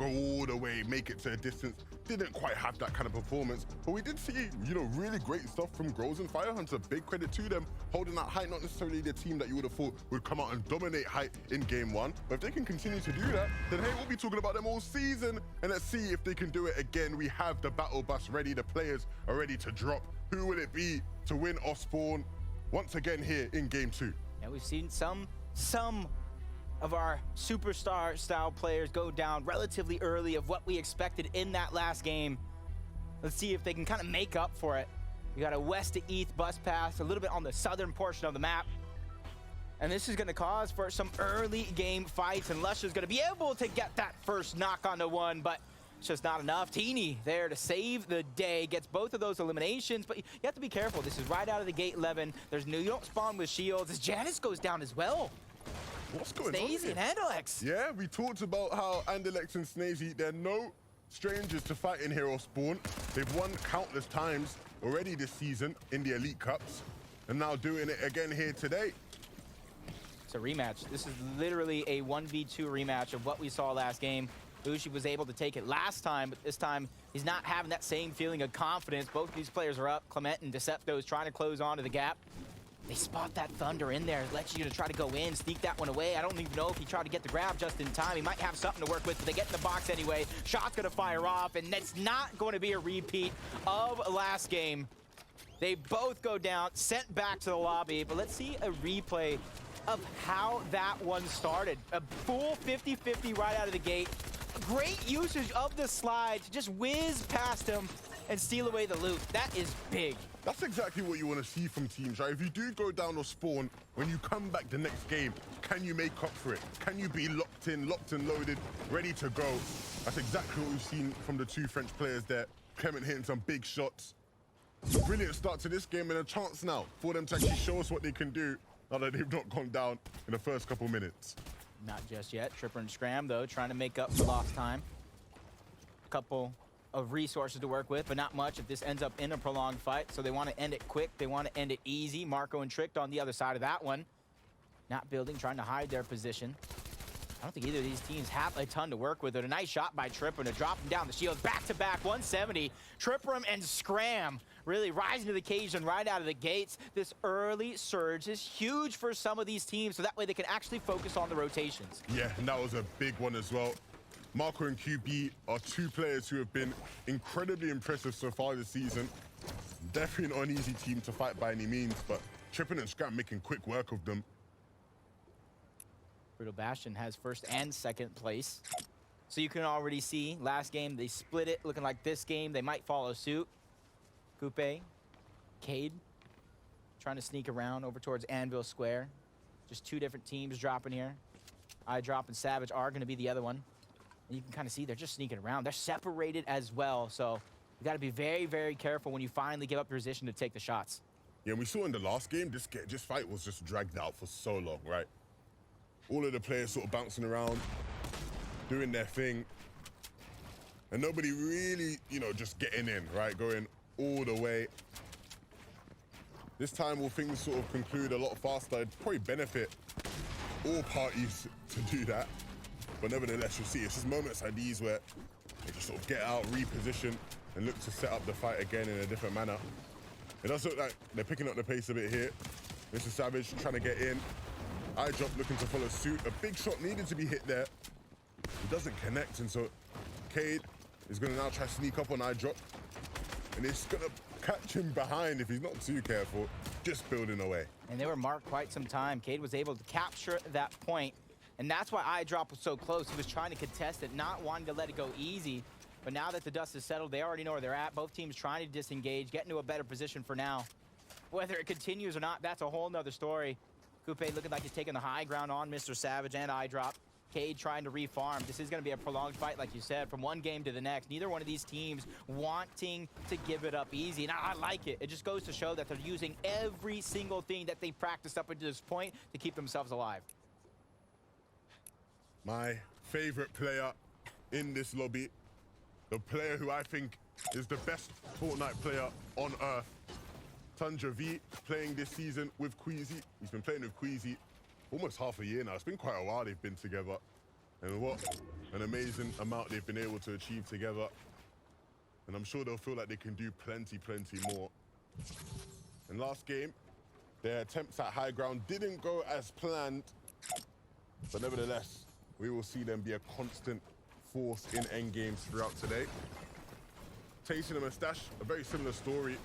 go all the way, make it to a distance. Didn't quite have that kind of performance, but we did see, really great stuff from Grows and Firehunter. Big credit to them, holding that height, not necessarily the team that you would have thought would come out and dominate height in game one. But if they can continue to do that, then hey, we'll be talking about them all season. And let's see if they can do it again. We have the battle bus ready. The players are ready to drop. Who will it be to win off spawn once again here in game two? And we've seen some of our superstar style players go down relatively early of what we expected in that last game. Let's see if they can kind of make up for it. We got a west to east bus pass, a little bit on the southern portion of the map. And this is going to cause for some early game fights, and Lush is going to be able to get that first knock on the one, but it's just not enough. Teeny there to save the day, gets both of those eliminations, but you have to be careful. This is right out of the gate 11. You don't spawn with shields, as Janice goes down as well. What's going on Snazy here? and Andalex. Yeah, we talked about how Andalex and Snazy, they're no strangers to fighting here off spawn. They've won countless times already this season in the Elite Cups, and now doing it again here today. It's a rematch. This is literally a 1v2 rematch of what we saw last game. Ushi was able to take it last time, but this time he's not having that same feeling of confidence. Both of these players are up. Clement and Decepto is trying to close onto the gap. They spot that Thunder in there. Lets you to try to go in, sneak that one away. I don't even know if he tried to get the grab just in time. He might have something to work with, but they get in the box anyway. Shot's going to fire off, and that's not going to be a repeat of last game. They both go down, sent back to the lobby, but let's see a replay of how that one started. A full 50-50 right out of the gate. Great usage of the slide to just whiz past him and steal away the loot. That is big. That's exactly what you want to see from teams, right? If you do go down or spawn, when you come back the next game, can you make up for it? Can you be locked and loaded, ready to go? That's exactly what we've seen from the two French players there. Clement hitting some big shots. Brilliant start to this game, and a chance now for them to actually show us what they can do now that they've not gone down in the first couple minutes. Not just yet. Tripper and Scram, though, trying to make up for lost time. A couple of resources to work with, but not much if this ends up in a prolonged fight. So they want to end it quick. They want to end it easy. Marco and Tricked on the other side of that one. Not building, trying to hide their position. I don't think either of these teams have a ton to work with. But a nice shot by Tripper to drop him down the shield. Back-to-back, 170. Tripper and Scram really rising to the occasion right out of the gates. This early surge is huge for some of these teams, so that way they can actually focus on the rotations. Yeah, and that was a big one as well. Marco and QB are two players who have been incredibly impressive so far this season. Definitely not an easy team to fight by any means, but Trippin and Scram making quick work of them. Brutal Bastion has first and second place. So you can already see, last game they split it, looking like this game they might follow suit. Coupe, Cade, trying to sneak around over towards Anvil Square. Just two different teams dropping here. iDrop and Savage are going to be the other one. And you can kind of see they're just sneaking around. They're separated as well, so you got to be very, very careful when you finally give up your position to take the shots. Yeah, and we saw in the last game, this fight was just dragged out for so long, right? All of the players sort of bouncing around, doing their thing, and nobody really, just getting in, right? Going all the way. This time, will things sort of conclude a lot faster? It'd probably benefit all parties to do that. But nevertheless, you'll see it's just moments like these where they just sort of get out, reposition, and look to set up the fight again in a different manner. It does look like they're picking up the pace a bit here. Mr. Savage trying to get in. iDrop looking to follow suit. A big shot needed to be hit there. It doesn't connect, and so Cade is going to now try to sneak up on iDrop. And it's going to catch him behind if he's not too careful, just building away. And they were marked quite some time. Cade was able to capture that point. And that's why iDrop was so close. He was trying to contest it, not wanting to let it go easy. But now that the dust is settled, they already know where they're at. Both teams trying to disengage, get into a better position for now. Whether it continues or not, that's a whole nother story. Coupe looking like he's taking the high ground on Mr. Savage and iDrop. Cade trying to refarm. This is going to be a prolonged fight, like you said, from one game to the next. Neither one of these teams wanting to give it up easy. And I like it. It just goes to show that they're using every single thing that they've practiced up until this point to keep themselves alive. My favorite player in this lobby, the player who I think is the best Fortnite player on earth, Tundra V, playing this season with Queasy. He's been playing with Queasy almost half a year now. It's been quite a while they've been together. And what an amazing amount they've been able to achieve together. And I'm sure they'll feel like they can do plenty more. And last game, their attempts at high ground didn't go as planned. But nevertheless, we will see them be a constant force in end games throughout today. Tasting and Mustache, a very similar story.